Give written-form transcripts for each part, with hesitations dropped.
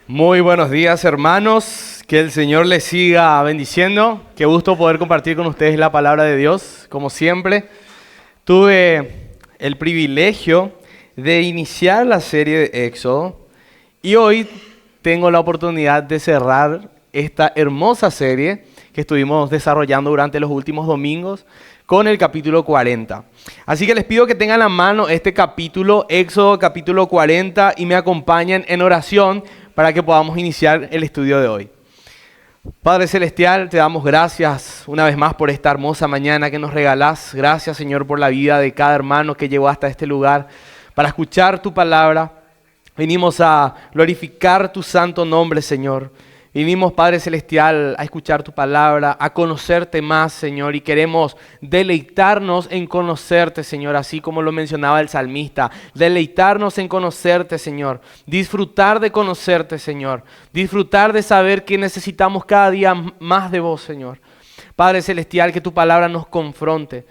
Muy buenos días, hermanos. Que el Señor les siga bendiciendo. Qué gusto poder compartir con ustedes la palabra de Dios. Como siempre, tuve el privilegio de iniciar la serie de Éxodo y hoy tengo la oportunidad de cerrar esta hermosa serie que estuvimos desarrollando durante los últimos domingos con el capítulo 40. Así que les pido que tengan a mano este capítulo, Éxodo capítulo 40, y me acompañen en oración para que podamos iniciar el estudio de hoy. Padre Celestial, te damos gracias una vez más por esta hermosa mañana que nos regalás. Gracias, Señor, por la vida de cada hermano que llegó hasta este lugar para escuchar tu palabra. Venimos a glorificar tu santo nombre, Señor. Vinimos, Padre Celestial, a escuchar tu palabra, a conocerte más, Señor, y queremos deleitarnos en conocerte, Señor, así como lo mencionaba el salmista. Deleitarnos en conocerte, Señor. Disfrutar de conocerte, Señor. Disfrutar de saber que necesitamos cada día más de vos, Señor. Padre Celestial, que tu palabra nos confronte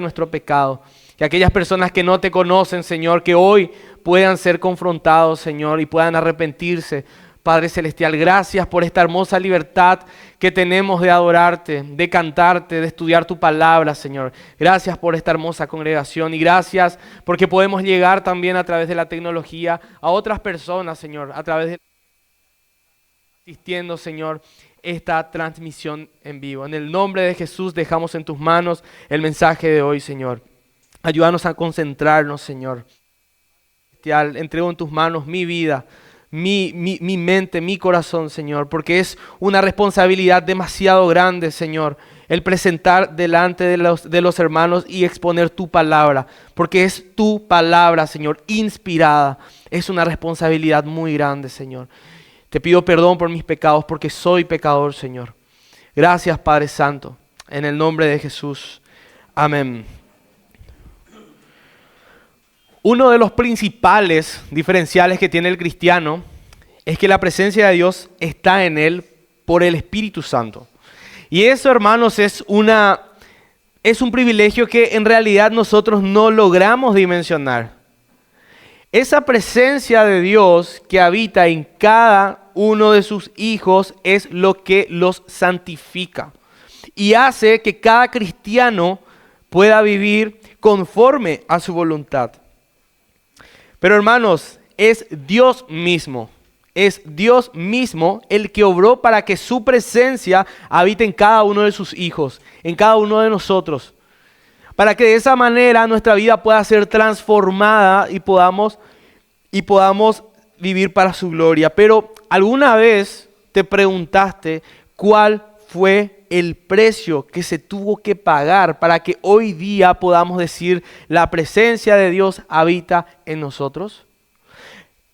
nuestro pecado. Que aquellas personas que no te conocen, Señor, que hoy puedan ser confrontados, Señor, y puedan arrepentirse. Padre Celestial, gracias por esta hermosa libertad que tenemos de adorarte, de cantarte, de estudiar tu palabra, Señor. Gracias por esta hermosa congregación y gracias porque podemos llegar también a través de la tecnología a otras personas, Señor, a través de asistiendo, Señor, esta transmisión en vivo. En el nombre de Jesús dejamos en tus manos el mensaje de hoy, Señor. Ayúdanos a concentrarnos, Señor. Entrego en tus manos mi vida, mi mente, mi corazón, Señor, porque es una responsabilidad demasiado grande, Señor, el presentar delante de los hermanos y exponer tu palabra, porque es tu palabra, Señor, inspirada. Es una responsabilidad muy grande, Señor. Te pido perdón por mis pecados porque soy pecador, Señor. Gracias, Padre Santo, en el nombre de Jesús. Amén. Uno de los principales diferenciales que tiene el cristiano es que la presencia de Dios está en él por el Espíritu Santo. Y eso, hermanos, es un privilegio que en realidad nosotros no logramos dimensionar. Esa presencia de Dios que habita en cada uno de sus hijos es lo que los santifica y hace que cada cristiano pueda vivir conforme a su voluntad. Pero hermanos, es Dios mismo el que obró para que su presencia habite en cada uno de sus hijos, en cada uno de nosotros. Para que de esa manera nuestra vida pueda ser transformada y podamos vivir para su gloria. Pero ¿alguna vez te preguntaste cuál fue el precio que se tuvo que pagar para que hoy día podamos decir la presencia de Dios habita en nosotros?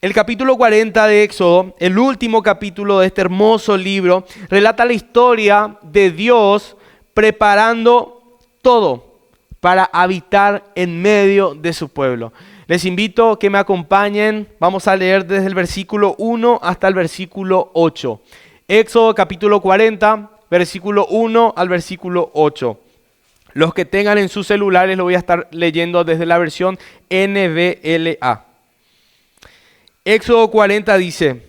El capítulo 40 de Éxodo, el último capítulo de este hermoso libro, relata la historia de Dios preparando todo para habitar en medio de su pueblo. Les invito a que me acompañen. Vamos a leer desde el versículo 1 hasta el versículo 8. Éxodo capítulo 40, versículo 1 al versículo 8. Los que tengan en sus celulares lo voy a estar leyendo desde la versión NVLA. Éxodo 40 dice: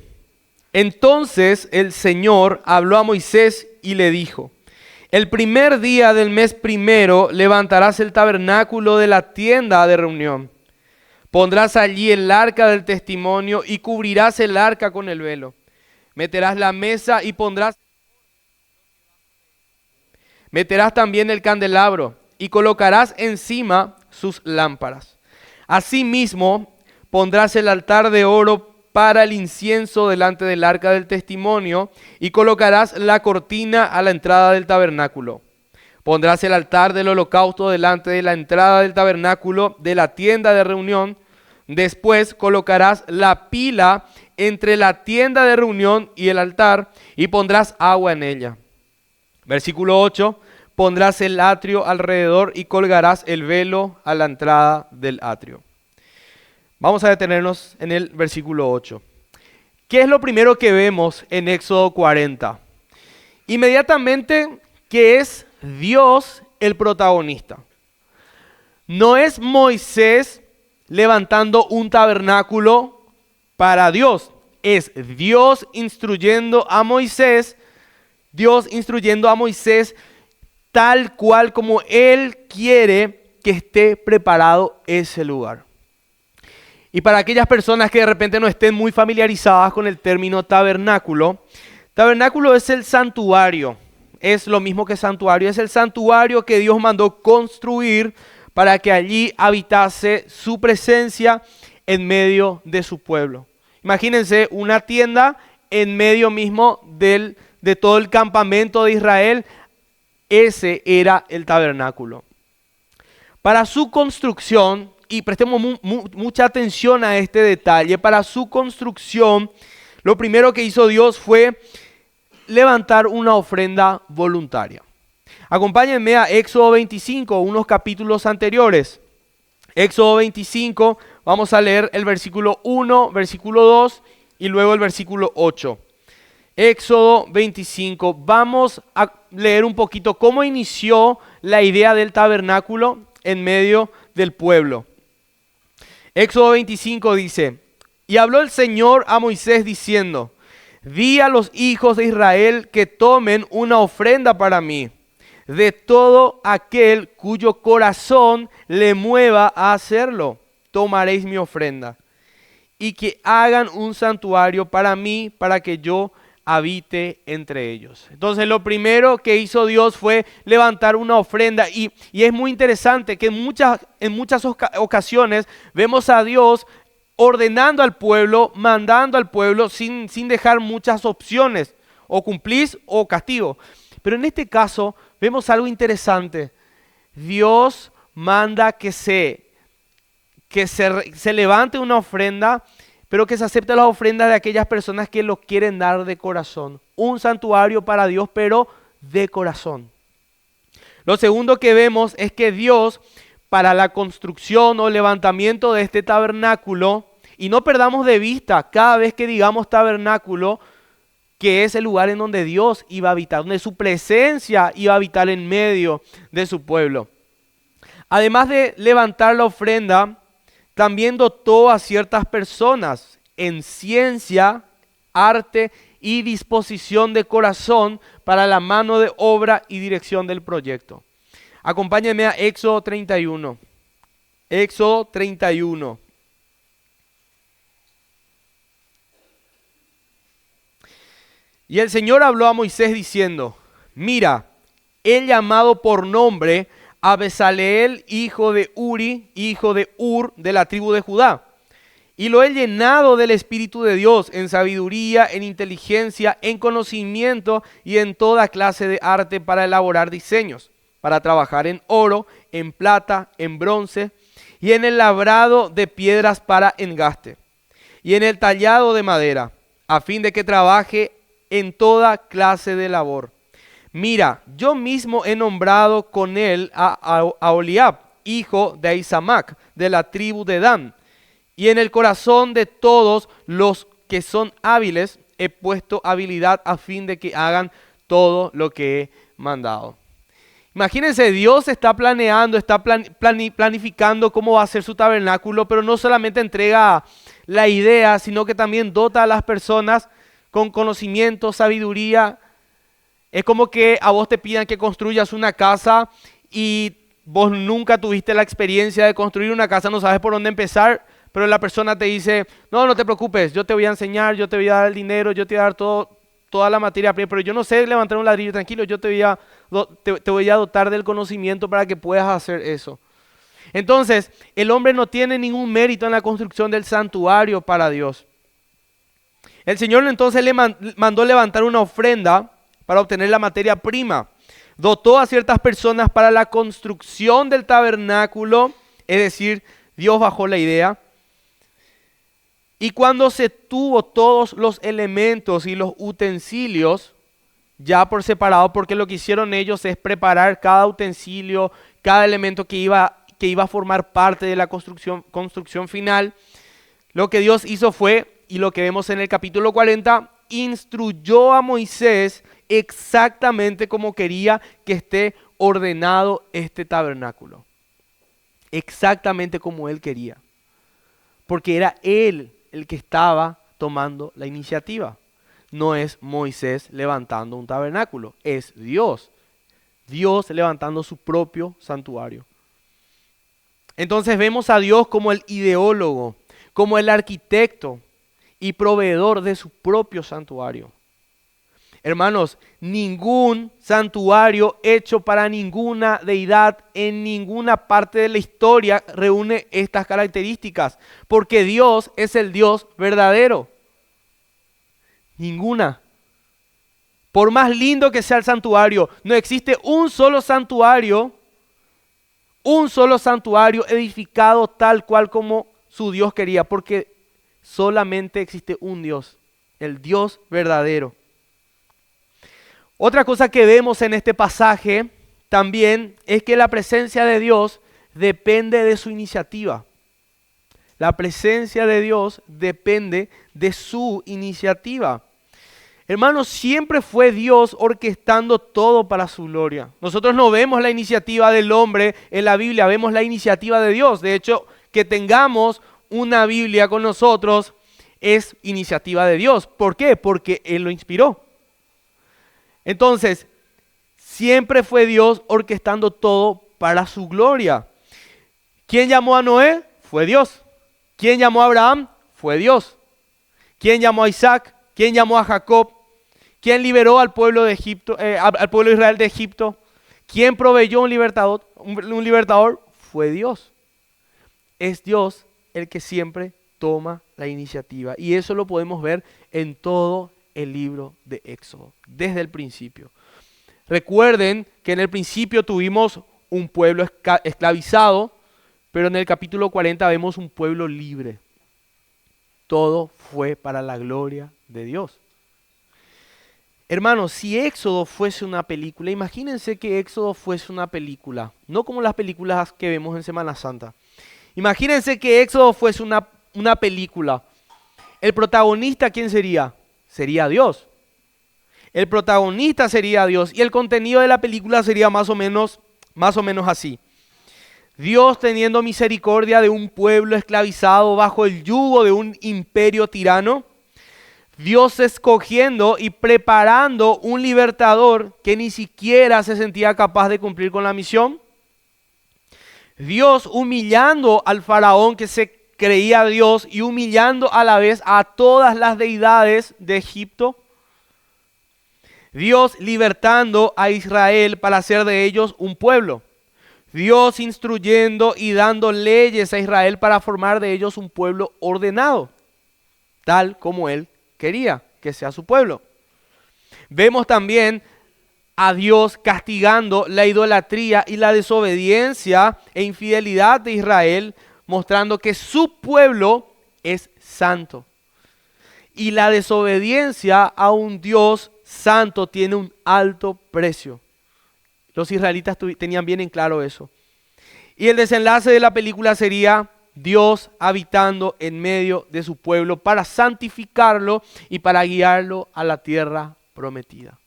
Entonces el Señor habló a Moisés y le dijo: El primer día del mes primero levantarás el tabernáculo de la tienda de reunión. Pondrás allí el arca del testimonio y cubrirás el arca con el velo. Meterás la mesa y meterás también el candelabro y colocarás encima sus lámparas. Asimismo, pondrás el altar de oro para el incienso delante del arca del testimonio y colocarás la cortina a la entrada del tabernáculo. Pondrás el altar del holocausto delante de la entrada del tabernáculo de la tienda de reunión. Después colocarás la pila entre la tienda de reunión y el altar y pondrás agua en ella. Versículo 8. Pondrás el atrio alrededor y colgarás el velo a la entrada del atrio. Vamos a detenernos en el versículo 8. ¿Qué es lo primero que vemos en Éxodo 40? Inmediatamente que es Dios el protagonista. No es Moisés levantando un tabernáculo para Dios. es Dios instruyendo a Moisés tal cual como Él quiere que esté preparado ese lugar. Y para aquellas personas que de repente no estén muy familiarizadas con el término tabernáculo, tabernáculo es el santuario, es lo mismo que santuario, es el santuario que Dios mandó construir para que allí habitase su presencia en medio de su pueblo. Imagínense una tienda en medio mismo de todo el campamento de Israel. Ese era el tabernáculo. Para su construcción, y prestemos mucha atención a este detalle, para su construcción, lo primero que hizo Dios fue levantar una ofrenda voluntaria. Acompáñenme a Éxodo 25, unos capítulos anteriores. Éxodo 25, vamos a leer el versículo 1, versículo 2 y luego el versículo 8. Éxodo 25, vamos a leer un poquito cómo inició la idea del tabernáculo en medio del pueblo. Éxodo 25 dice: y habló el Señor a Moisés diciendo: di a los hijos de Israel que tomen una ofrenda para mí, de todo aquel cuyo corazón le mueva a hacerlo, tomaréis mi ofrenda, y que hagan un santuario para mí, para que yo habite entre ellos. Entonces lo primero que hizo Dios fue levantar una ofrenda y es muy interesante que en muchas ocasiones vemos a Dios ordenando al pueblo, mandando al pueblo sin dejar muchas opciones, o cumplís o castigo. Pero en este caso vemos algo interesante. Dios manda que se levante una ofrenda, pero que se acepte las ofrendas de aquellas personas que lo quieren dar de corazón. Un santuario para Dios, pero de corazón. Lo segundo que vemos es que Dios, para la construcción o levantamiento de este tabernáculo, y no perdamos de vista cada vez que digamos tabernáculo, que es el lugar en donde Dios iba a habitar, donde su presencia iba a habitar en medio de su pueblo. Además de levantar la ofrenda, también dotó a ciertas personas en ciencia, arte y disposición de corazón para la mano de obra y dirección del proyecto. Acompáñenme a Éxodo 31. Éxodo 31. Y el Señor habló a Moisés diciendo: mira, he llamado por nombre a Bezaleel, hijo de Uri, hijo de Ur, de la tribu de Judá. Y lo he llenado del Espíritu de Dios, en sabiduría, en inteligencia, en conocimiento y en toda clase de arte para elaborar diseños, para trabajar en oro, en plata, en bronce y en el labrado de piedras para engaste y en el tallado de madera, a fin de que trabaje en toda clase de labor. Mira, yo mismo he nombrado con él a Oliab, hijo de Ahisamac, de la tribu de Dan. Y en el corazón de todos los que son hábiles he puesto habilidad a fin de que hagan todo lo que he mandado. Imagínense, Dios está planeando, planificando cómo va a ser su tabernáculo, pero no solamente entrega la idea, sino que también dota a las personas con conocimiento, sabiduría. Es como que a vos te pidan que construyas una casa y vos nunca tuviste la experiencia de construir una casa, no sabes por dónde empezar, pero la persona te dice: no te preocupes, yo te voy a enseñar, yo te voy a dar el dinero, yo te voy a dar toda la materia prima, pero yo no sé levantar un ladrillo, tranquilo, yo te voy a dotar del conocimiento para que puedas hacer eso. Entonces, el hombre no tiene ningún mérito en la construcción del santuario para Dios. El Señor entonces le mandó levantar una ofrenda para obtener la materia prima. Dotó a ciertas personas para la construcción del tabernáculo, es decir, Dios bajó la idea. Y cuando se tuvo todos los elementos y los utensilios, ya por separado, porque lo que hicieron ellos es preparar cada utensilio, cada elemento que iba a formar parte de la construcción final, lo que Dios hizo fue, y lo que vemos en el capítulo 40, instruyó a Moisés exactamente como quería que esté ordenado este tabernáculo. Exactamente como él quería. Porque era él el que estaba tomando la iniciativa. No es Moisés levantando un tabernáculo, es Dios. Dios levantando su propio santuario. Entonces vemos a Dios como el ideólogo, como el arquitecto y proveedor de su propio santuario. Hermanos, ningún santuario hecho para ninguna deidad en ninguna parte de la historia reúne estas características, porque Dios es el Dios verdadero. Ninguna. Por más lindo que sea el santuario, no existe un solo santuario edificado tal cual como su Dios quería, porque solamente existe un Dios, el Dios verdadero. Otra cosa que vemos en este pasaje también es que la presencia de Dios depende de su iniciativa. La presencia de Dios depende de su iniciativa. Hermanos, siempre fue Dios orquestando todo para su gloria. Nosotros no vemos la iniciativa del hombre en la Biblia, vemos la iniciativa de Dios. De hecho, que tengamos una Biblia con nosotros es iniciativa de Dios. ¿Por qué? Porque Él lo inspiró. Entonces, siempre fue Dios orquestando todo para su gloria. ¿Quién llamó a Noé? Fue Dios. ¿Quién llamó a Abraham? Fue Dios. ¿Quién llamó a Isaac? ¿Quién llamó a Jacob? ¿Quién liberó al pueblo de Egipto, al pueblo de Israel de Egipto? ¿Quién proveyó un libertador? Fue Dios. Es Dios el que siempre toma la iniciativa. Y eso lo podemos ver en todo el libro de Éxodo, desde el principio. Recuerden que en el principio tuvimos un pueblo esclavizado, pero en el capítulo 40 vemos un pueblo libre. Todo fue para la gloria de Dios. Hermanos, si Éxodo fuese una película, imagínense que Éxodo fuese una película, no como las películas que vemos en Semana Santa. Imagínense que Éxodo fuese una película. ¿El protagonista quién sería? Sería Dios. El protagonista sería Dios y el contenido de la película sería más o menos así. Dios teniendo misericordia de un pueblo esclavizado bajo el yugo de un imperio tirano. Dios escogiendo y preparando un libertador que ni siquiera se sentía capaz de cumplir con la misión. Dios humillando al faraón que se creía Dios y humillando a la vez a todas las deidades de Egipto. Dios libertando a Israel para hacer de ellos un pueblo. Dios instruyendo y dando leyes a Israel para formar de ellos un pueblo ordenado, tal como Él quería que sea su pueblo. Vemos también a Dios castigando la idolatría y la desobediencia e infidelidad de Israel, mostrando que su pueblo es santo. Y la desobediencia a un Dios santo tiene un alto precio. Los israelitas tenían bien en claro eso. Y el desenlace de la película sería Dios habitando en medio de su pueblo para santificarlo y para guiarlo a la tierra prometida.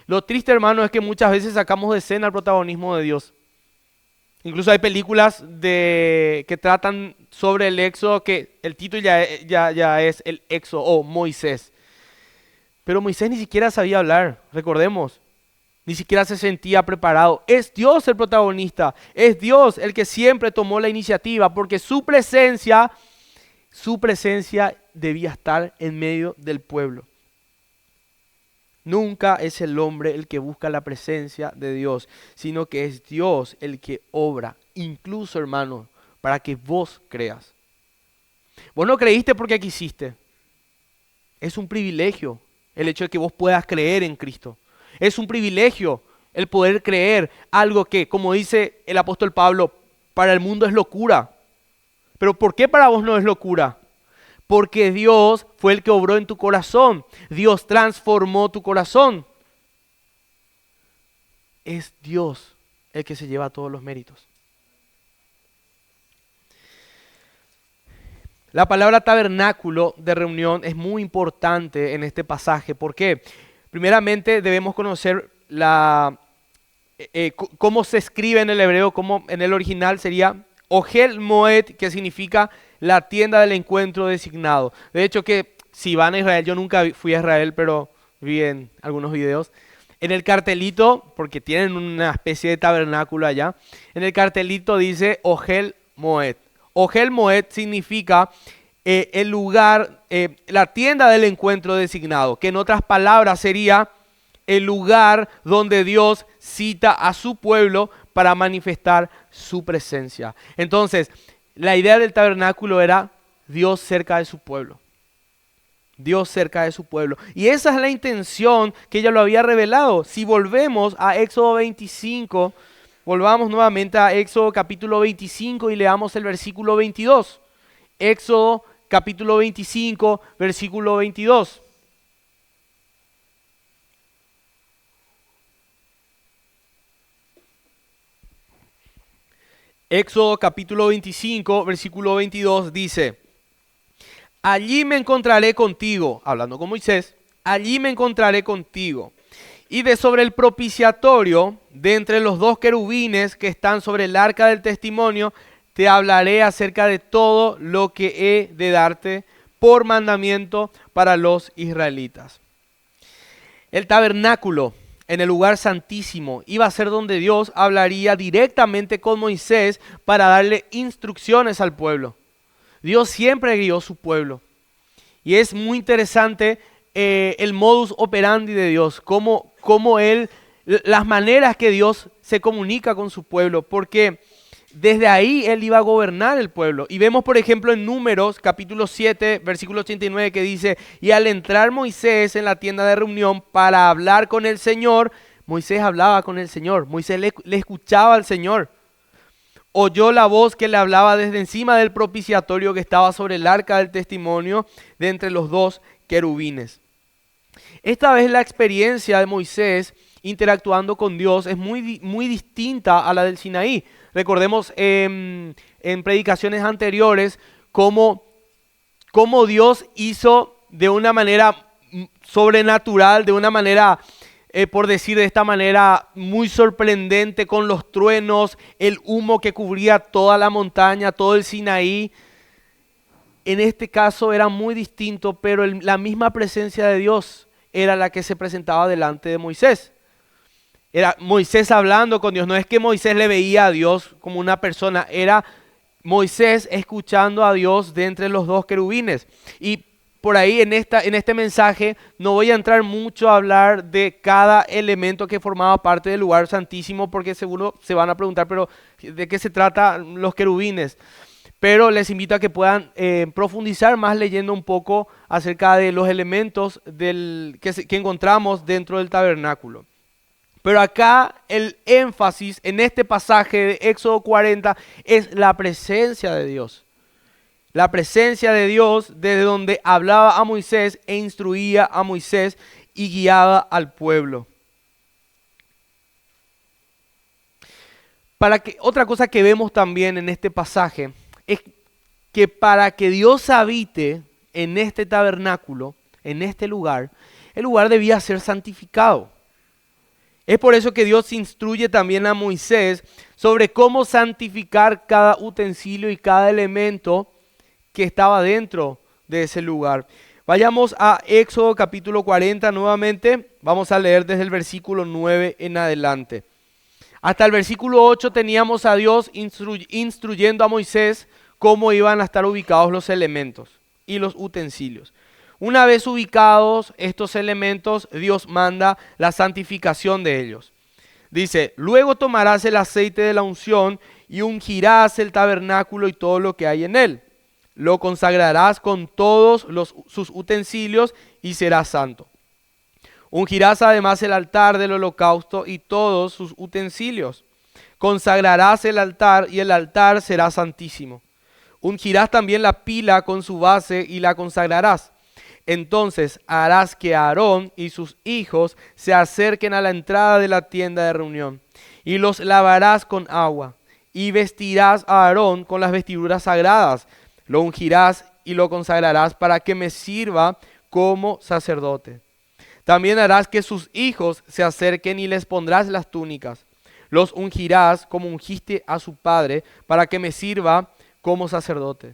Lo triste, hermano, es que muchas veces sacamos de escena el protagonismo de Dios. Incluso hay películas que tratan sobre el Éxodo, que el título ya es el Éxodo o Moisés. Pero Moisés ni siquiera sabía hablar, recordemos. Ni siquiera se sentía preparado. Es Dios el protagonista. Es Dios el que siempre tomó la iniciativa, porque su presencia debía estar en medio del pueblo. Nunca es el hombre el que busca la presencia de Dios, sino que es Dios el que obra, incluso, hermano, para que vos creas. Vos no creíste porque quisiste. Es un privilegio el hecho de que vos puedas creer en Cristo. Es un privilegio el poder creer algo que, como dice el apóstol Pablo, para el mundo es locura. Pero ¿por qué para vos no es locura? Porque Dios fue el que obró en tu corazón. Dios transformó tu corazón. Es Dios el que se lleva todos los méritos. La palabra tabernáculo de reunión es muy importante en este pasaje. ¿Por qué? Primeramente debemos conocer cómo se escribe en el hebreo, cómo en el original sería Ohel Moed, que significa la tienda del encuentro designado. De hecho, que si van a Israel, yo nunca fui a Israel, pero vi en algunos videos. En el cartelito, porque tienen una especie de tabernáculo allá, en el cartelito dice Ohel Moed. Ohel Moed significa el lugar, la tienda del encuentro designado, que en otras palabras sería el lugar donde Dios cita a su pueblo para manifestar su presencia. Entonces, la idea del tabernáculo era Dios cerca de su pueblo. Dios cerca de su pueblo. Y esa es la intención que ella lo había revelado. Si volvemos a Éxodo 25, volvamos nuevamente a Éxodo capítulo 25 y leamos el versículo 22. Éxodo capítulo 25, versículo 22. Éxodo capítulo 25, versículo 22 dice: allí me encontraré contigo, hablando con Moisés, allí me encontraré contigo. Y de sobre el propiciatorio, de entre los dos querubines que están sobre el arca del testimonio, te hablaré acerca de todo lo que he de darte por mandamiento para los israelitas. El tabernáculo en el lugar santísimo iba a ser donde Dios hablaría directamente con Moisés para darle instrucciones al pueblo. Dios siempre guió a su pueblo. Y es muy interesante el modus operandi de Dios, cómo Él, las maneras que Dios se comunica con su pueblo, porque desde ahí Él iba a gobernar el pueblo. Y vemos, por ejemplo, en Números, capítulo 7, versículo 89, que dice: y al entrar Moisés en la tienda de reunión para hablar con el Señor, Moisés hablaba con el Señor, Moisés le escuchaba al Señor. Oyó la voz que le hablaba desde encima del propiciatorio que estaba sobre el arca del testimonio, de entre los dos querubines. Esta vez la experiencia de Moisés interactuando con Dios es muy distinta a la del Sinaí. Recordemos en predicaciones anteriores cómo Dios hizo de una manera sobrenatural, de una manera, por decir de esta manera, muy sorprendente, con los truenos, el humo que cubría toda la montaña, todo el Sinaí. En este caso era muy distinto, pero la misma presencia de Dios era la que se presentaba delante de Moisés. Era Moisés hablando con Dios. No es que Moisés le veía a Dios como una persona, era Moisés escuchando a Dios de entre los dos querubines. Y por ahí en este mensaje no voy a entrar mucho a hablar de cada elemento que formaba parte del lugar santísimo, porque seguro se van a preguntar, pero ¿de qué se trata los querubines? Pero les invito a que puedan profundizar más leyendo un poco acerca de los elementos que encontramos dentro del tabernáculo. Pero acá el énfasis en este pasaje de Éxodo 40 es la presencia de Dios. La presencia de Dios desde donde hablaba a Moisés e instruía a Moisés y guiaba al pueblo. Otra cosa que vemos también en este pasaje es que para que Dios habite en este tabernáculo, en este lugar, el lugar debía ser santificado. Es por eso que Dios instruye también a Moisés sobre cómo santificar cada utensilio y cada elemento que estaba dentro de ese lugar. Vayamos a Éxodo capítulo 40 nuevamente. Vamos a leer desde el versículo 9 en adelante. Hasta el versículo 8 teníamos a Dios instruyendo a Moisés cómo iban a estar ubicados los elementos y los utensilios. Una vez ubicados estos elementos, Dios manda la santificación de ellos. Dice: luego tomarás el aceite de la unción y ungirás el tabernáculo y todo lo que hay en él. Lo consagrarás con todos sus utensilios y será santo. Ungirás además el altar del holocausto y todos sus utensilios. Consagrarás el altar y el altar será santísimo. Ungirás también la pila con su base y la consagrarás. Entonces harás que Aarón y sus hijos se acerquen a la entrada de la tienda de reunión y los lavarás con agua y vestirás a Aarón con las vestiduras sagradas. Lo ungirás y lo consagrarás para que me sirva como sacerdote. También harás que sus hijos se acerquen y les pondrás las túnicas. Los ungirás como ungiste a su padre para que me sirva como sacerdote.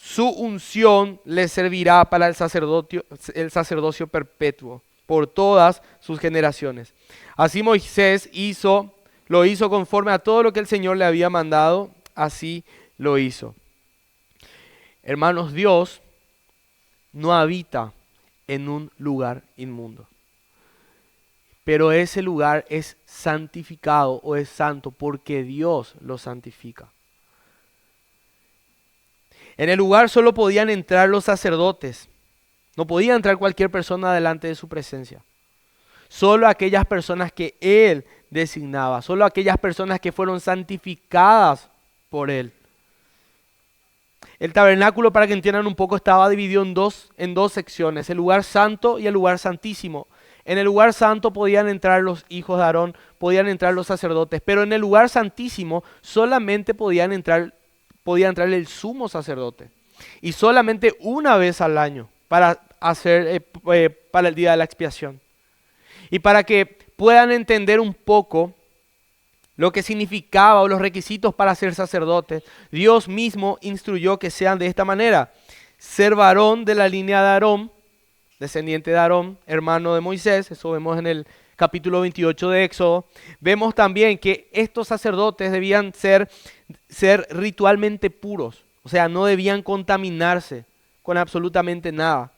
su unción les servirá para el sacerdocio perpetuo por todas sus generaciones. Así Moisés lo hizo conforme a todo lo que el Señor le había mandado, así lo hizo. Hermanos, Dios no habita en un lugar inmundo, pero ese lugar es santificado o es santo porque Dios lo santifica. En el lugar solo podían entrar los sacerdotes, no podía entrar cualquier persona delante de su presencia. Solo aquellas personas que Él designaba, solo aquellas personas que fueron santificadas por Él. El tabernáculo, para que entiendan un poco, estaba dividido en dos secciones, el lugar santo y el lugar santísimo. En el lugar santo podían entrar los hijos de Aarón, podían entrar los sacerdotes, pero en el lugar santísimo solamente podía entrar el sumo sacerdote. Y solamente una vez al año para el día de la expiación. Y para que puedan entender un poco lo que significaba o los requisitos para ser sacerdote, Dios mismo instruyó que sean de esta manera: ser varón de la línea de Aarón, descendiente de Aarón, hermano de Moisés. Eso vemos en el capítulo 28 de Éxodo. Vemos también que estos sacerdotes debían ser ritualmente puros, o sea, no debían contaminarse con absolutamente nada.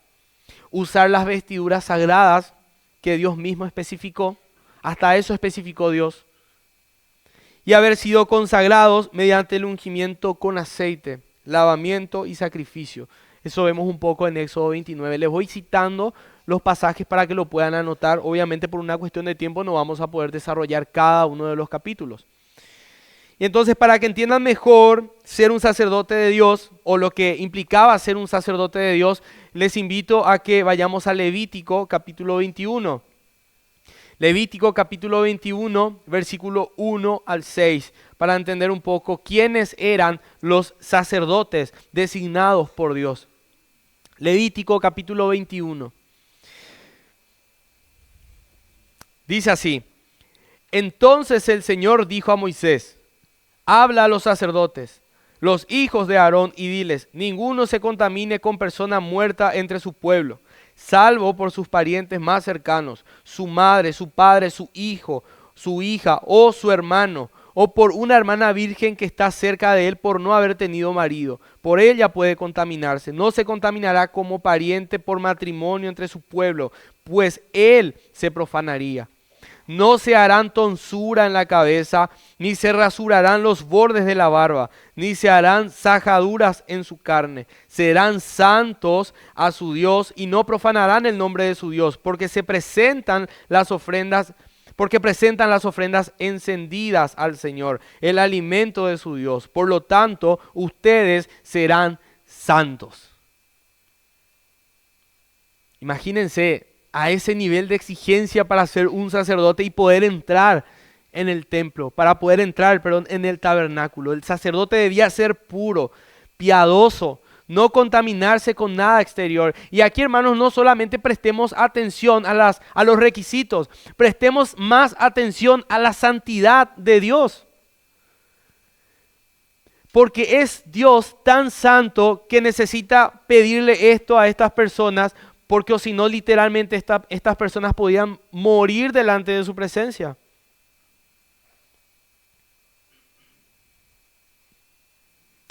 Usar las vestiduras sagradas que Dios mismo especificó, hasta eso especificó Dios. Y haber sido consagrados mediante el ungimiento con aceite, lavamiento y sacrificio. Eso vemos un poco en Éxodo 29. Les voy citando los pasajes para que lo puedan anotar. Obviamente por una cuestión de tiempo no vamos a poder desarrollar cada uno de los capítulos. Y entonces, para que entiendan mejor ser un sacerdote de Dios o lo que implicaba ser un sacerdote de Dios, les invito a que vayamos a Levítico capítulo 21. Levítico capítulo 21, versículo 1 al 6, para entender un poco quiénes eran los sacerdotes designados por Dios. Levítico capítulo 21. Dice así: entonces el Señor dijo a Moisés: habla a los sacerdotes, los hijos de Aarón, y diles: ninguno se contamine con persona muerta entre su pueblo, salvo por sus parientes más cercanos, su madre, su padre, su hijo, su hija o su hermano, o por una hermana virgen que está cerca de él por no haber tenido marido. Por ella puede contaminarse. No se contaminará como pariente por matrimonio entre su pueblo, pues él se profanaría. No se harán tonsura en la cabeza, ni se rasurarán los bordes de la barba, ni se harán sajaduras en su carne. Serán santos a su Dios y no profanarán el nombre de su Dios, porque presentan las ofrendas encendidas al Señor, el alimento de su Dios. Por lo tanto, ustedes serán santos. Imagínense a ese nivel de exigencia para ser un sacerdote y poder entrar en el templo, en el tabernáculo. El sacerdote debía ser puro, piadoso, no contaminarse con nada exterior. Y aquí, hermanos, no solamente prestemos atención a los requisitos, prestemos más atención a la santidad de Dios. Porque es Dios tan santo que necesita pedirle esto a estas personas, porque o si no, literalmente estas personas podían morir delante de su presencia.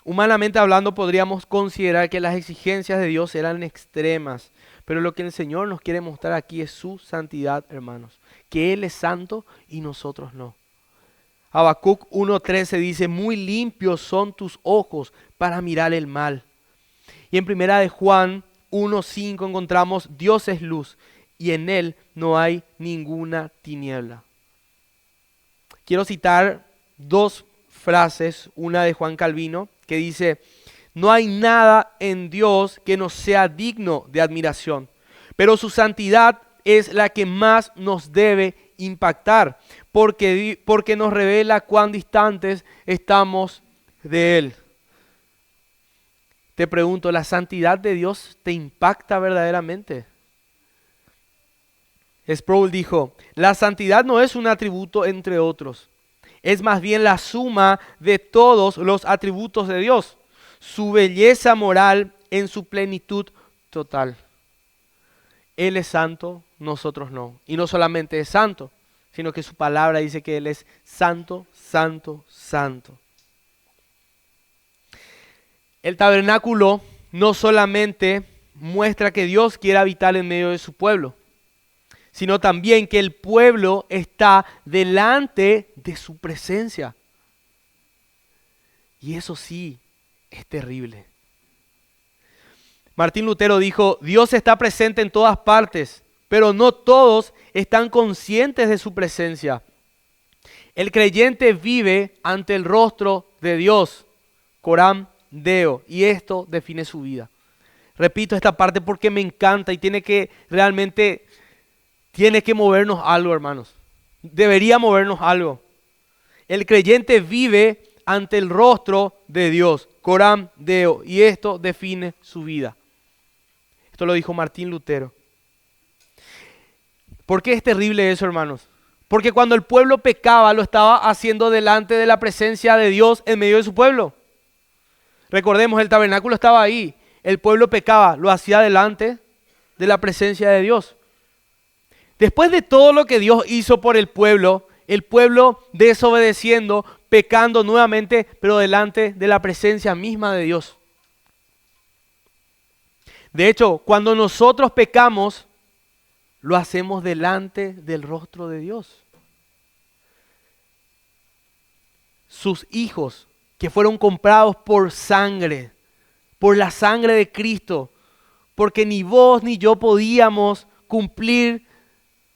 Humanamente hablando, podríamos considerar que las exigencias de Dios eran extremas, pero lo que el Señor nos quiere mostrar aquí es su santidad, hermanos, que Él es santo y nosotros no. Habacuc 1:13 dice: muy limpios son tus ojos para mirar el mal. Y en primera de Juan 1:5 encontramos: Dios es luz y en Él no hay ninguna tiniebla. Quiero citar dos frases, una de Juan Calvino que dice: no hay nada en Dios que no sea digno de admiración, pero su santidad es la que más nos debe impactar, porque nos revela cuán distantes estamos de Él. Te pregunto, ¿la santidad de Dios te impacta verdaderamente? Sproul dijo: la santidad no es un atributo entre otros, es más bien la suma de todos los atributos de Dios. su belleza moral en su plenitud total. Él es santo, nosotros no. Y no solamente es santo, sino que su palabra dice que Él es santo, santo, santo. El tabernáculo no solamente muestra que Dios quiere habitar en medio de su pueblo, sino también que el pueblo está delante de su presencia. Y eso sí es terrible. Martín Lutero dijo: Dios está presente en todas partes, pero no todos están conscientes de su presencia. El creyente vive ante el rostro de Dios, coram Deo, y esto define su vida. Repito esta parte porque me encanta y tiene que movernos algo, hermanos. Debería movernos algo. El creyente vive ante el rostro de Dios, coram Deo, y esto define su vida. Esto lo dijo Martín Lutero. ¿Por qué es terrible eso, hermanos? Porque cuando el pueblo pecaba, lo estaba haciendo delante de la presencia de Dios en medio de su pueblo. Recordemos, el tabernáculo estaba ahí. El pueblo pecaba, lo hacía delante de la presencia de Dios. Después de todo lo que Dios hizo por el pueblo desobedeciendo, pecando nuevamente, pero delante de la presencia misma de Dios. De hecho, cuando nosotros pecamos, lo hacemos delante del rostro de Dios. Sus hijos, que fueron comprados por sangre, por la sangre de Cristo, porque ni vos ni yo podíamos cumplir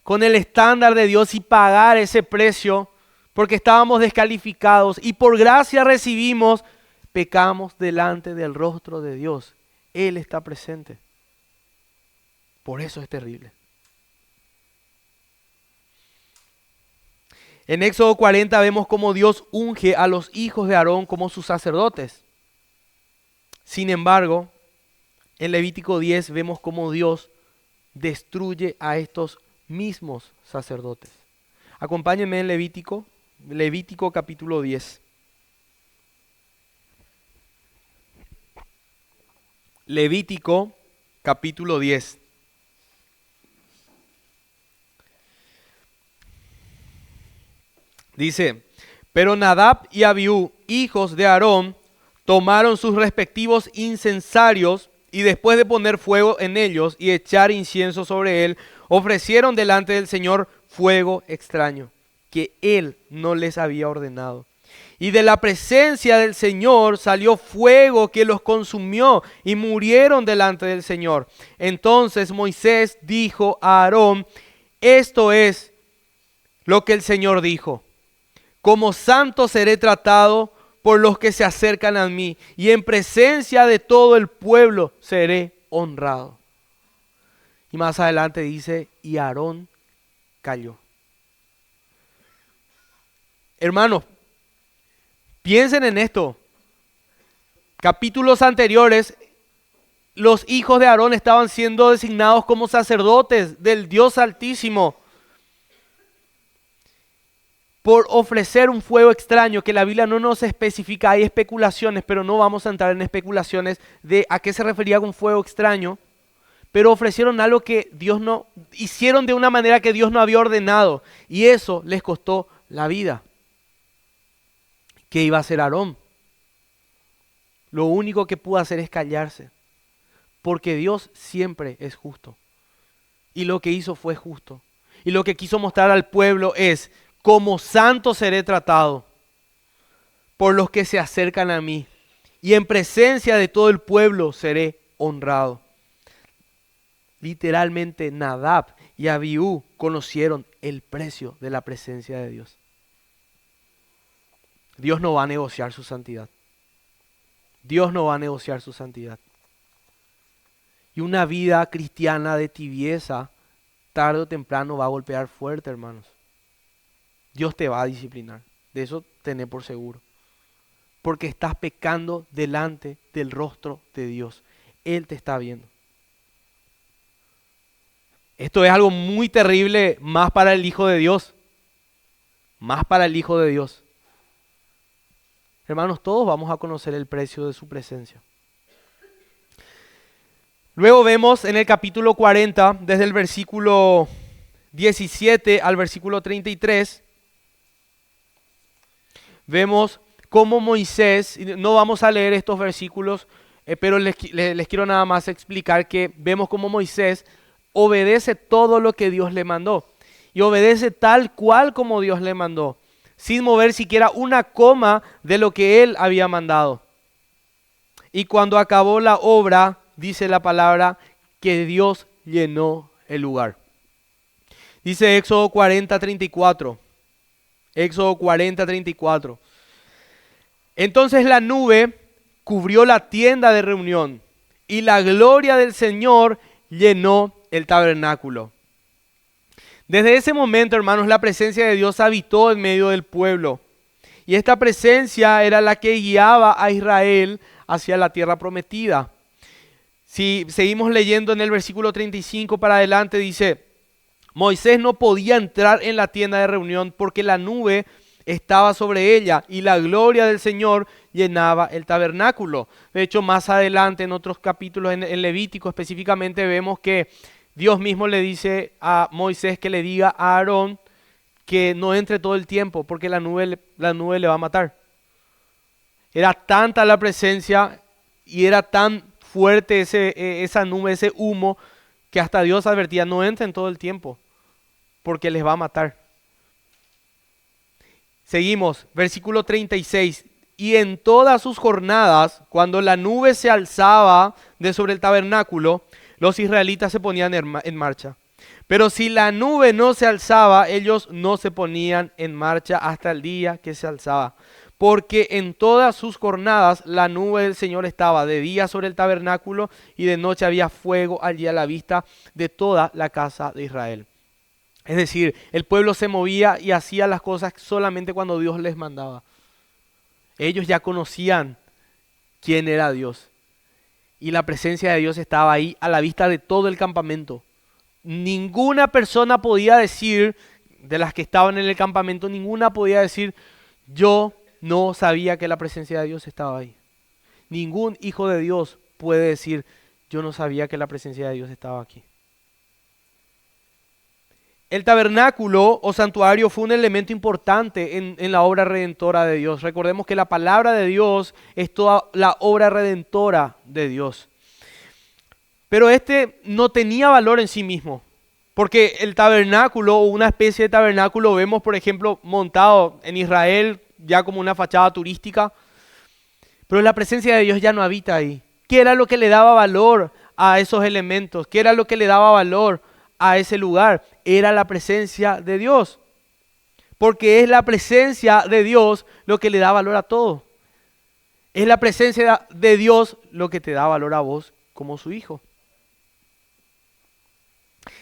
con el estándar de Dios y pagar ese precio, porque estábamos descalificados y por gracia recibimos, pecamos delante del rostro de Dios. Él está presente. Por eso es terrible. En Éxodo 40 vemos cómo Dios unge a los hijos de Aarón como sus sacerdotes. Sin embargo, en Levítico 10 vemos cómo Dios destruye a estos mismos sacerdotes. Acompáñenme en Levítico capítulo 10. Levítico capítulo 10. Dice: pero Nadab y Abiú, hijos de Aarón, tomaron sus respectivos incensarios y después de poner fuego en ellos y echar incienso sobre él, ofrecieron delante del Señor fuego extraño, que él no les había ordenado. Y de la presencia del Señor salió fuego que los consumió y murieron delante del Señor. Entonces Moisés dijo a Aarón: esto es lo que el Señor dijo: como santo seré tratado por los que se acercan a mí, y en presencia de todo el pueblo seré honrado. Y más adelante dice: y Aarón calló. Hermanos, piensen en esto. Capítulos anteriores, los hijos de Aarón estaban siendo designados como sacerdotes del Dios Altísimo por ofrecer un fuego extraño que la Biblia no nos especifica. Hay especulaciones, pero no vamos a entrar en especulaciones de a qué se refería con fuego extraño. Pero ofrecieron algo que Dios no, hicieron de una manera que Dios no había ordenado, y eso les costó la vida. ¿Qué iba a hacer Aarón? Lo único que pudo hacer es callarse, porque Dios siempre es justo. Y lo que hizo fue justo. Y lo que quiso mostrar al pueblo es: como santo seré tratado por los que se acercan a mí, y en presencia de todo el pueblo seré honrado. Literalmente Nadab y Abiú conocieron el precio de la presencia de Dios. Dios no va a negociar su santidad. Dios no va a negociar su santidad. Y una vida cristiana de tibieza, tarde o temprano va a golpear fuerte, hermanos. Dios te va a disciplinar. De eso tené por seguro. Porque estás pecando delante del rostro de Dios. Él te está viendo. Esto es algo muy terrible, más para el Hijo de Dios. Más para el Hijo de Dios. Hermanos, todos vamos a conocer el precio de su presencia. Luego vemos en el capítulo 40, desde el versículo 17 al versículo 33, vemos cómo Moisés, no vamos a leer estos versículos, pero les quiero nada más explicar que vemos cómo Moisés obedece todo lo que Dios le mandó. Y obedece tal cual como Dios le mandó, sin mover siquiera una coma de lo que él había mandado. Y cuando acabó la obra, dice la palabra, que Dios llenó el lugar. Dice Éxodo 40:34. Éxodo 40:34. Entonces la nube cubrió la tienda de reunión y la gloria del Señor llenó el tabernáculo. Desde ese momento, hermanos, la presencia de Dios habitó en medio del pueblo. Y esta presencia era la que guiaba a Israel hacia la tierra prometida. Si seguimos leyendo en el versículo 35 para adelante, dice: Moisés no podía entrar en la tienda de reunión porque la nube estaba sobre ella y la gloria del Señor llenaba el tabernáculo. De hecho, más adelante en otros capítulos, en Levítico específicamente, vemos que Dios mismo le dice a Moisés que le diga a Aarón que no entre todo el tiempo porque la nube le va a matar. Era tanta la presencia y era tan fuerte esa nube, ese humo, que hasta Dios advertía: no entren todo el tiempo porque les va a matar. Seguimos, versículo 36. Y en todas sus jornadas, cuando la nube se alzaba de sobre el tabernáculo, los israelitas se ponían en marcha. Pero si la nube no se alzaba, ellos no se ponían en marcha hasta el día que se alzaba. Porque en todas sus jornadas la nube del Señor estaba de día sobre el tabernáculo y de noche había fuego allí a la vista de toda la casa de Israel. Es decir, el pueblo se movía y hacía las cosas solamente cuando Dios les mandaba. Ellos ya conocían quién era Dios. Y la presencia de Dios estaba ahí a la vista de todo el campamento. Ninguna persona podía decir, de las que estaban en el campamento, ninguna podía decir: yo no sabía que la presencia de Dios estaba ahí. Ningún hijo de Dios puede decir: yo no sabía que la presencia de Dios estaba aquí. El tabernáculo o santuario fue un elemento importante en la obra redentora de Dios. Recordemos que la palabra de Dios es toda la obra redentora de Dios. Pero este no tenía valor en sí mismo, porque el tabernáculo o una especie de tabernáculo vemos, por ejemplo, montado en Israel ya como una fachada turística, pero la presencia de Dios ya no habita ahí. ¿Qué era lo que le daba valor a esos elementos? ¿Qué era lo que le daba valor a ese lugar? Era la presencia de Dios, porque es la presencia de Dios lo que le da valor a todo. Es la presencia de Dios lo que te da valor a vos como su hijo.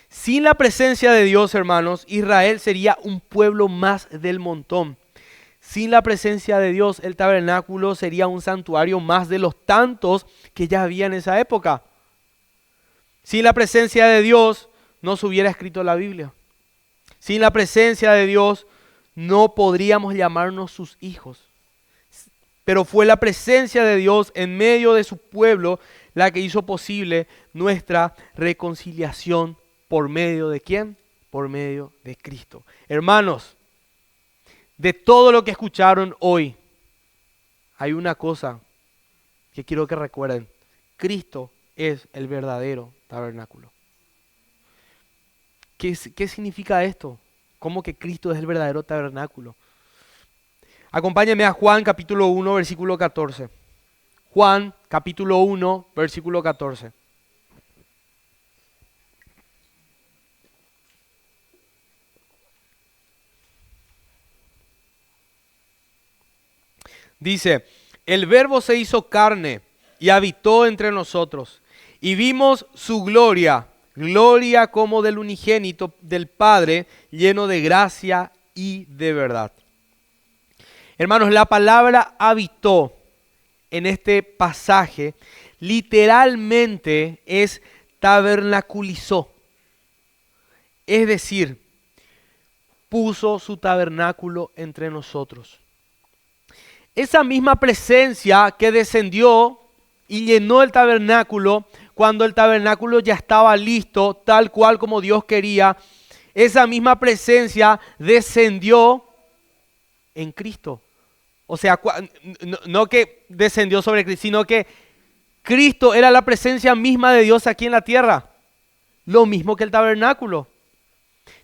Sin la presencia de Dios, hermanos, Israel sería un pueblo más del montón. Sin la presencia de Dios, el tabernáculo sería un santuario más de los tantos que ya había en esa época. Sin la presencia de Dios, no se hubiera escrito la Biblia. Sin la presencia de Dios, no podríamos llamarnos sus hijos. Pero fue la presencia de Dios en medio de su pueblo la que hizo posible nuestra reconciliación. ¿Por medio de quién? Por medio de Cristo. Hermanos, de todo lo que escucharon hoy, hay una cosa que quiero que recuerden. Cristo es el verdadero tabernáculo. ¿Qué significa esto? ¿Cómo que Cristo es el verdadero tabernáculo? Acompáñenme a Juan capítulo 1, versículo 14. Juan capítulo 1, versículo 14. Dice: el Verbo se hizo carne y habitó entre nosotros, y vimos su gloria, gloria como del unigénito del Padre, lleno de gracia y de verdad. Hermanos, la palabra habitó en este pasaje literalmente es tabernaculizó. Es decir, puso su tabernáculo entre nosotros. esa misma presencia que descendió y llenó el tabernáculo, cuando el tabernáculo ya estaba listo, tal cual como Dios quería, esa misma presencia descendió en Cristo. O sea, no que descendió sobre Cristo, sino que Cristo era la presencia misma de Dios aquí en la tierra. Lo mismo que el tabernáculo.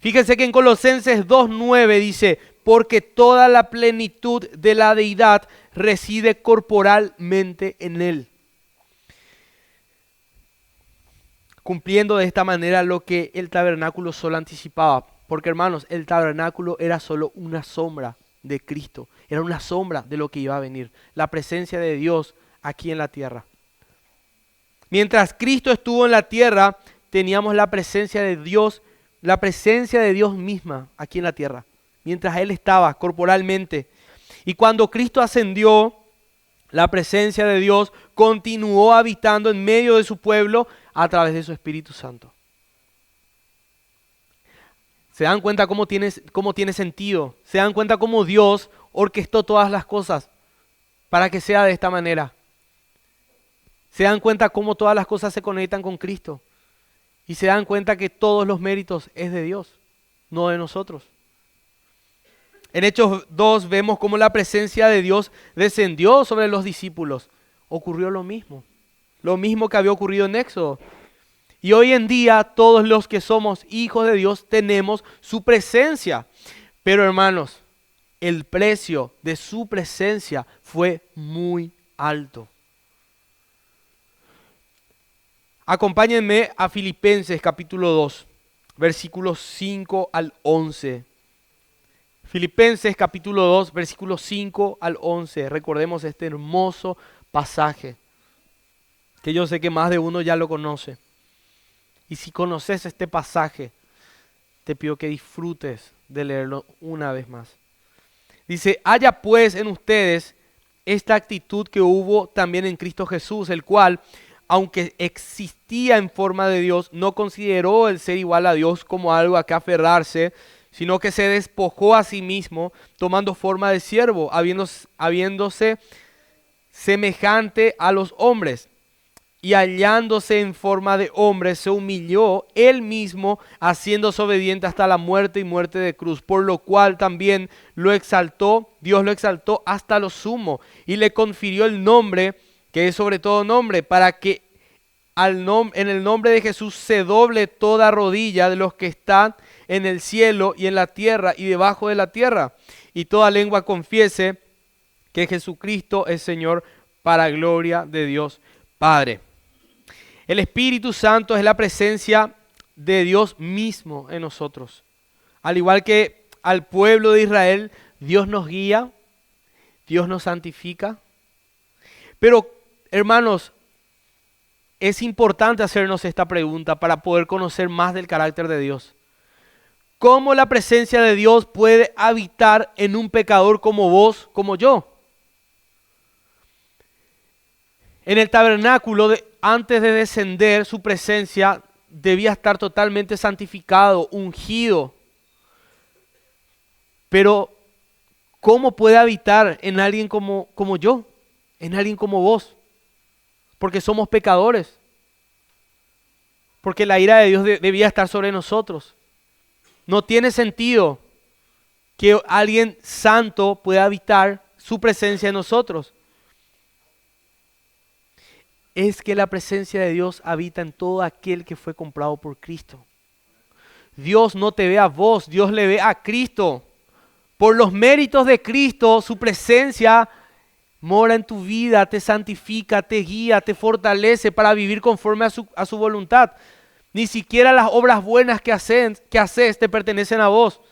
Fíjense que en Colosenses 2:9 dice, porque toda la plenitud de la deidad reside corporalmente en él. Cumpliendo de esta manera lo que el tabernáculo solo anticipaba. Porque hermanos, el tabernáculo era solo una sombra de Cristo. Era una sombra de lo que iba a venir. La presencia de Dios aquí en la tierra. Mientras Cristo estuvo en la tierra, teníamos la presencia de Dios misma aquí en la tierra. Mientras Él estaba corporalmente. Y cuando Cristo ascendió, la presencia de Dios continuó habitando en medio de su pueblo a través de su Espíritu Santo. ¿Se dan cuenta cómo tiene sentido? ¿Se dan cuenta cómo Dios orquestó todas las cosas para que sea de esta manera? ¿Se dan cuenta cómo todas las cosas se conectan con Cristo? Y se dan cuenta que todos los méritos es de Dios, no de nosotros. En Hechos 2 vemos cómo la presencia de Dios descendió sobre los discípulos. Ocurrió lo mismo que había ocurrido en Éxodo. Y hoy en día todos los que somos hijos de Dios tenemos su presencia. Pero hermanos, el precio de su presencia fue muy alto. Acompáñenme a Filipenses capítulo 2, versículos 5 al 11. Filipenses capítulo 2, versículos 5 al 11. Recordemos este hermoso pasaje, que yo sé que más de uno ya lo conoce. Y si conoces este pasaje, te pido que disfrutes de leerlo una vez más. Dice, haya pues en ustedes esta actitud que hubo también en Cristo Jesús, el cual, aunque existía en forma de Dios, no consideró el ser igual a Dios como algo a que aferrarse, sino que se despojó a sí mismo, tomando forma de siervo, habiéndose semejante a los hombres. Y hallándose en forma de hombre, se humilló él mismo, haciéndose obediente hasta la muerte y muerte de cruz. Por lo cual también Dios lo exaltó hasta lo sumo y le confirió el nombre que es sobre todo nombre, para que en el nombre de Jesús se doble toda rodilla de los que están en el cielo y en la tierra y debajo de la tierra, y toda lengua confiese que Jesucristo es Señor, para gloria de Dios Padre. El Espíritu Santo es la presencia de Dios mismo en nosotros. Al igual que al pueblo de Israel, Dios nos guía, Dios nos santifica. Pero, hermanos, es importante hacernos esta pregunta para poder conocer más del carácter de Dios. ¿Cómo la presencia de Dios puede habitar en un pecador como vos, como yo? En el tabernáculo, antes de descender, su presencia debía estar totalmente santificado, ungido. Pero, ¿cómo puede habitar en alguien como yo? En alguien como vos? Porque somos pecadores. Porque la ira de Dios debía estar sobre nosotros. No tiene sentido que alguien santo pueda habitar su presencia en nosotros. Es que la presencia de Dios habita en todo aquel que fue comprado por Cristo. Dios no te ve a vos, Dios le ve a Cristo. Por los méritos de Cristo, su presencia mora en tu vida, te santifica, te guía, te fortalece para vivir conforme a su voluntad. Ni siquiera las obras buenas que haces te pertenecen a vos.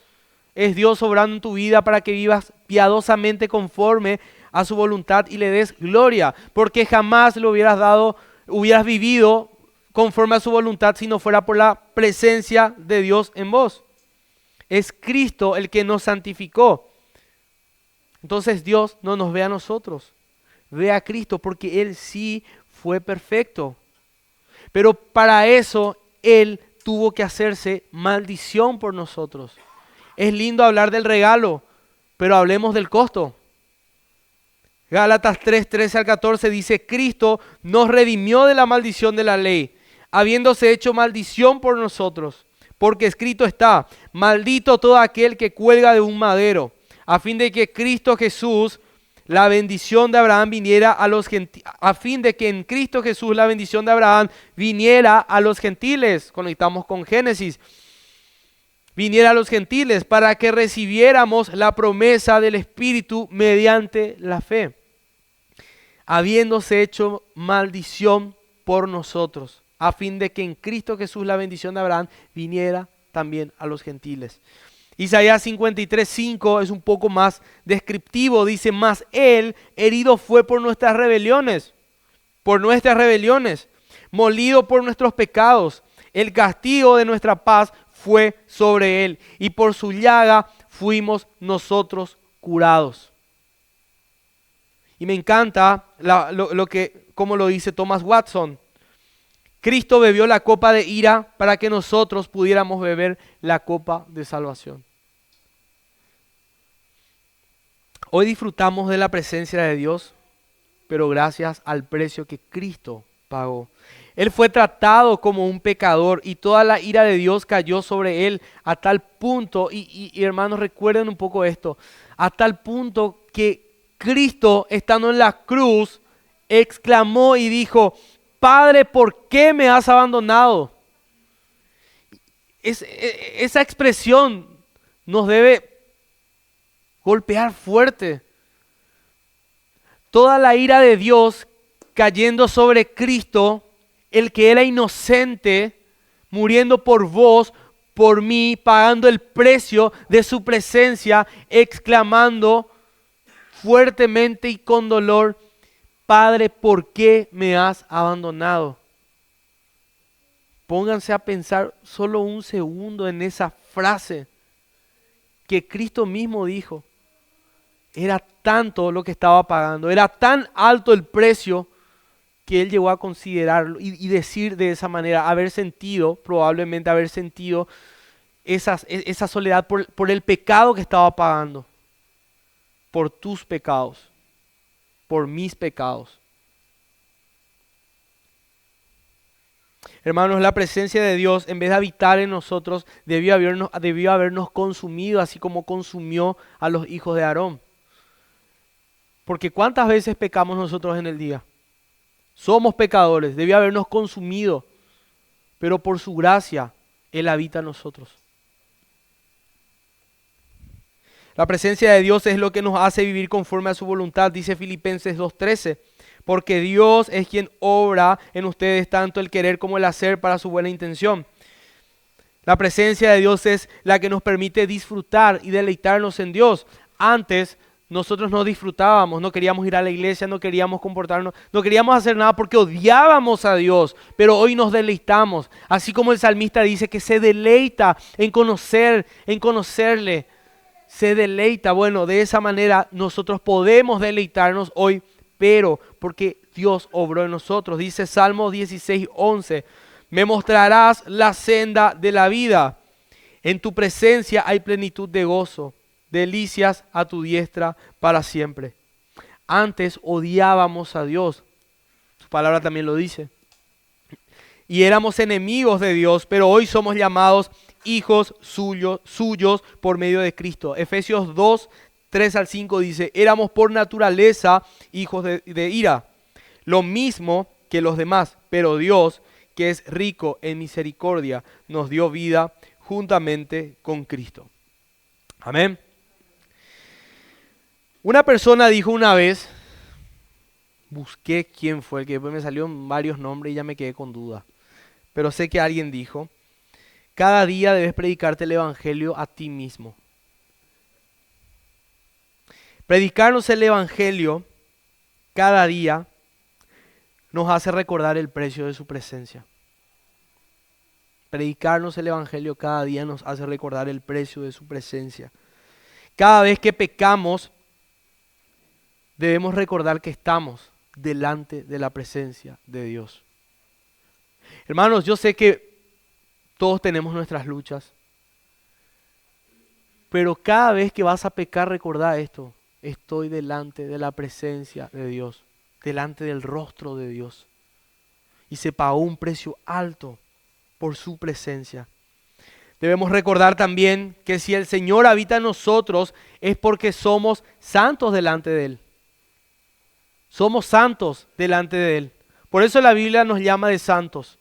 Es Dios obrando en tu vida para que vivas piadosamente conforme a su voluntad y le des gloria, porque jamás lo hubieras vivido conforme a su voluntad si no fuera por la presencia de Dios en vos. Es Cristo el que nos santificó. Entonces Dios no nos ve a nosotros, ve a Cristo, porque Él sí fue perfecto. Pero para eso Él tuvo que hacerse maldición por nosotros. Es lindo hablar del regalo, pero hablemos del costo. Gálatas 3, 13 al 14 dice, Cristo nos redimió de la maldición de la ley, habiéndose hecho maldición por nosotros. Porque escrito está, maldito todo aquel que cuelga de un madero, a fin de que Cristo Jesús, la bendición de Abraham viniera a los gentiles, a fin de que en Cristo Jesús la bendición de Abraham viniera a los gentiles. Conectamos con Génesis. Viniera a los gentiles para que recibiéramos la promesa del Espíritu mediante la fe, habiéndose hecho maldición por nosotros, a fin de que en Cristo Jesús la bendición de Abraham viniera también a los gentiles. Isaías 53:5 es un poco más descriptivo, dice, mas Él herido fue por nuestras rebeliones, molido por nuestros pecados, el castigo de nuestra paz fue sobre Él, y por su llaga fuimos nosotros curados. Y me encanta como lo dice Thomas Watson. Cristo bebió la copa de ira para que nosotros pudiéramos beber la copa de salvación. Hoy disfrutamos de la presencia de Dios, pero gracias al precio que Cristo pagó. Él fue tratado como un pecador y toda la ira de Dios cayó sobre él a tal punto, y hermanos recuerden un poco esto, a tal punto que Cristo estando en la cruz exclamó y dijo, Padre, ¿por qué me has abandonado? Esa expresión nos debe golpear fuerte. Toda la ira de Dios cayendo sobre Cristo, el que era inocente, muriendo por vos, por mí, pagando el precio de su presencia, exclamando fuertemente y con dolor, Padre, ¿por qué me has abandonado? Pónganse a pensar solo un segundo en esa frase que Cristo mismo dijo. Era tanto lo que estaba pagando, era tan alto el precio que Él llegó a considerarlo y decir de esa manera, probablemente haber sentido esa soledad por el pecado que estaba pagando, por tus pecados, por mis pecados. Hermanos, la presencia de Dios, en vez de habitar en nosotros, debió habernos consumido, así como consumió a los hijos de Aarón. Porque ¿cuántas veces pecamos nosotros en el día? Somos pecadores, debió habernos consumido, pero por su gracia, Él habita en nosotros. La presencia de Dios es lo que nos hace vivir conforme a su voluntad, dice Filipenses 2:13. Porque Dios es quien obra en ustedes tanto el querer como el hacer para su buena intención. La presencia de Dios es la que nos permite disfrutar y deleitarnos en Dios. Antes nosotros no disfrutábamos, no queríamos ir a la iglesia, no queríamos comportarnos, no queríamos hacer nada porque odiábamos a Dios, pero hoy nos deleitamos. Así como el salmista dice que se deleita en conocerle, se deleita. Bueno, de esa manera nosotros podemos deleitarnos hoy, pero porque Dios obró en nosotros. Dice Salmo 16:11, me mostrarás la senda de la vida. En tu presencia hay plenitud de gozo, delicias a tu diestra para siempre. Antes odiábamos a Dios, su palabra también lo dice, y éramos enemigos de Dios, pero hoy somos llamados hijos suyos por medio de Cristo. Efesios 2:3-5 dice, éramos por naturaleza hijos de ira, lo mismo que los demás, pero Dios, que es rico en misericordia, nos dio vida juntamente con Cristo. Amén. Una persona dijo una vez, busqué quién fue, que después me salieron varios nombres y ya me quedé con duda, pero sé que alguien dijo, cada día debes predicarte el evangelio a ti mismo. Predicarnos el evangelio cada día nos hace recordar el precio de su presencia. Predicarnos el evangelio cada día nos hace recordar el precio de su presencia. Cada vez que pecamos, debemos recordar que estamos delante de la presencia de Dios. Hermanos, yo sé que todos tenemos nuestras luchas, pero cada vez que vas a pecar, recordá esto. estoy delante de la presencia de Dios, delante del rostro de Dios. Y se pagó un precio alto por su presencia. Debemos recordar también que si el Señor habita en nosotros es porque somos santos delante de Él. Somos santos delante de Él. Por eso la Biblia nos llama de santos.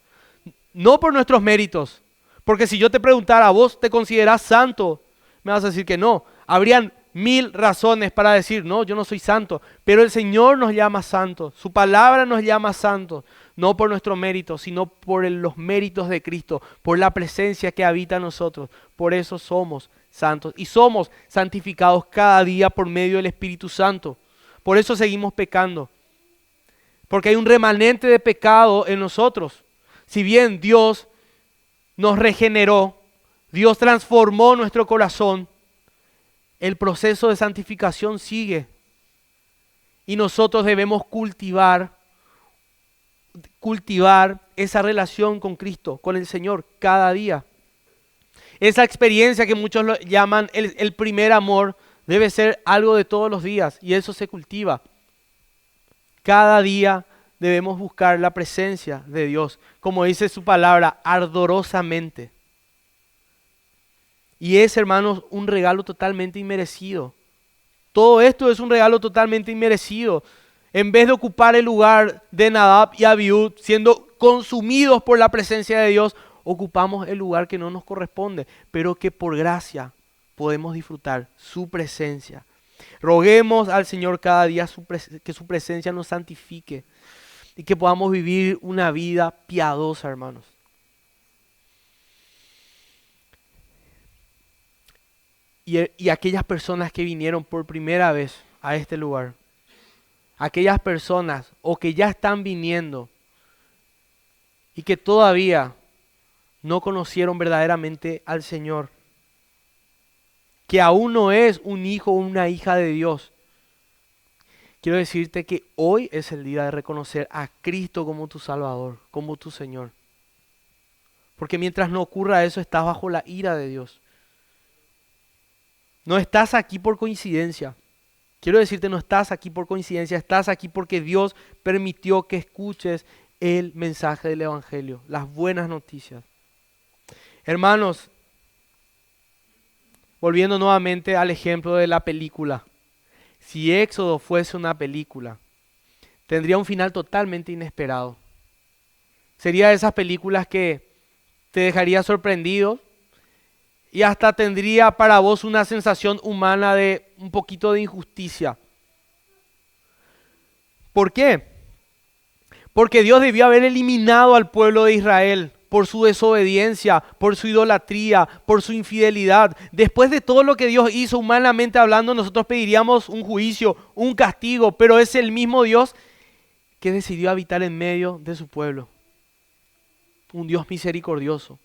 No por nuestros méritos. Porque si yo te preguntara, ¿vos te considerás santo? Me vas a decir que no. Habrían 1000 razones para decir, no, yo no soy santo. Pero el Señor nos llama santos. Su palabra nos llama santos. No por nuestros méritos, sino por los méritos de Cristo. Por la presencia que habita en nosotros. Por eso somos santos. Y somos santificados cada día por medio del Espíritu Santo. Por eso seguimos pecando. Porque hay un remanente de pecado en nosotros. Si bien Dios nos regeneró, Dios transformó nuestro corazón, el proceso de santificación sigue. Y nosotros debemos cultivar esa relación con Cristo, con el Señor, cada día. Esa experiencia que muchos lo llaman el primer amor, debe ser algo de todos los días y eso se cultiva. Cada día debemos buscar la presencia de Dios, como dice su palabra, ardorosamente. Y es, hermanos, un regalo totalmente inmerecido. Todo esto es un regalo totalmente inmerecido. En vez de ocupar el lugar de Nadab y Abiú, siendo consumidos por la presencia de Dios, ocupamos el lugar que no nos corresponde, pero que por gracia podemos disfrutar su presencia. Roguemos al Señor cada día que su presencia nos santifique y que podamos vivir una vida piadosa, hermanos. Y aquellas personas que vinieron por primera vez a este lugar, aquellas personas o que ya están viniendo y que todavía no conocieron verdaderamente al Señor, que aún no es un hijo o una hija de Dios, quiero decirte que hoy es el día de reconocer a Cristo como tu Salvador, como tu Señor. Porque mientras no ocurra eso, estás bajo la ira de Dios. No estás aquí por coincidencia. Quiero decirte, no estás aquí por coincidencia, estás aquí porque Dios permitió que escuches el mensaje del Evangelio, las buenas noticias. Hermanos, volviendo nuevamente al ejemplo de la película. Si Éxodo fuese una película, tendría un final totalmente inesperado. Sería de esas películas que te dejaría sorprendido y hasta tendría para vos una sensación humana de un poquito de injusticia. ¿Por qué? Porque Dios debió haber eliminado al pueblo de Israel por su desobediencia, por su idolatría, por su infidelidad. Después de todo lo que Dios hizo humanamente hablando, nosotros pediríamos un juicio, un castigo, pero es el mismo Dios que decidió habitar en medio de su pueblo. Un Dios misericordioso.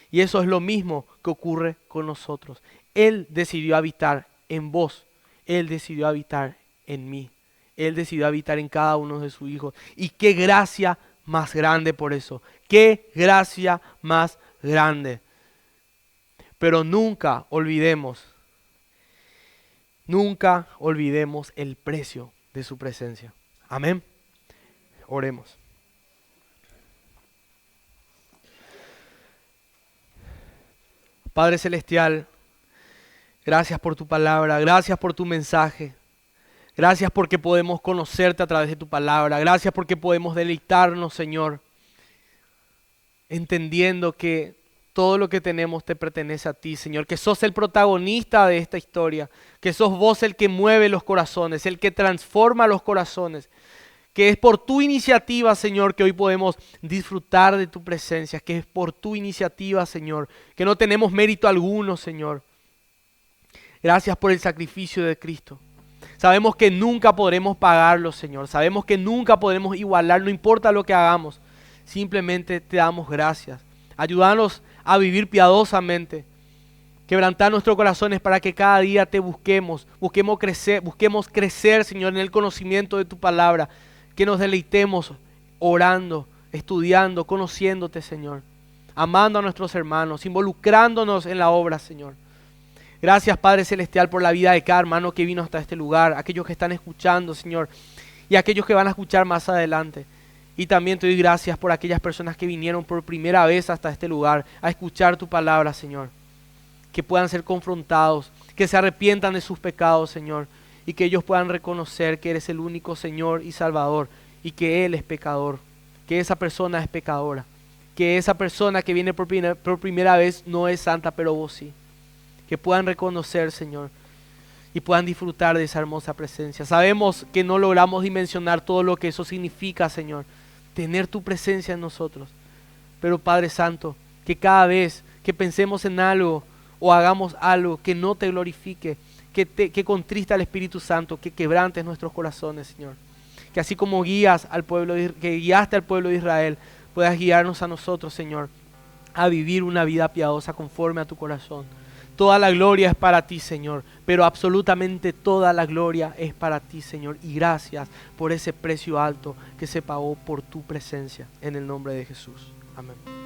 Y eso es lo mismo que ocurre con nosotros. Él decidió habitar en vos. Él decidió habitar en mí. Él decidió habitar en cada uno de sus hijos. Y qué gracia más grande por eso. Qué gracia más grande. Pero nunca olvidemos el precio de su presencia. Amén. Oremos. Padre Celestial, gracias por tu palabra, gracias por tu mensaje. Gracias porque podemos conocerte a través de tu palabra. Gracias porque podemos deleitarnos, Señor, entendiendo que todo lo que tenemos te pertenece a ti, Señor. Que sos el protagonista de esta historia. Que sos vos el que mueve los corazones, el que transforma los corazones. Que es por tu iniciativa, Señor, que hoy podemos disfrutar de tu presencia. Que es por tu iniciativa, Señor, que no tenemos mérito alguno, Señor. Gracias por el sacrificio de Cristo. Sabemos que nunca podremos pagarlo, Señor. Sabemos que nunca podremos igualar, no importa lo que hagamos. Simplemente te damos gracias. Ayúdanos a vivir piadosamente. Quebrantar nuestros corazones para que cada día te busquemos crecer, Señor, en el conocimiento de tu palabra. Que nos deleitemos orando, estudiando, conociéndote, Señor. Amando a nuestros hermanos, involucrándonos en la obra, Señor. Gracias, Padre Celestial, por la vida de cada hermano que vino hasta este lugar, aquellos que están escuchando, Señor, y aquellos que van a escuchar más adelante. Y también te doy gracias por aquellas personas que vinieron por primera vez hasta este lugar a escuchar tu palabra, Señor. Que puedan ser confrontados, que se arrepientan de sus pecados, Señor, y que ellos puedan reconocer que eres el único Señor y Salvador, y que Él es pecador, que esa persona es pecadora, que esa persona que viene por primera vez no es santa, pero vos sí. Que puedan reconocer, Señor, y puedan disfrutar de esa hermosa presencia. Sabemos que no logramos dimensionar todo lo que eso significa, Señor, tener tu presencia en nosotros. Pero Padre Santo, que cada vez que pensemos en algo o hagamos algo que no te glorifique, que contrista al Espíritu Santo, que quebrantes nuestros corazones, Señor. Que así como guías al pueblo, que guiaste al pueblo de Israel, puedas guiarnos a nosotros, Señor, a vivir una vida piadosa conforme a tu corazón. Toda la gloria es para ti, Señor, pero absolutamente toda la gloria es para ti, Señor. Y gracias por ese precio alto que se pagó por tu presencia, en el nombre de Jesús. Amén.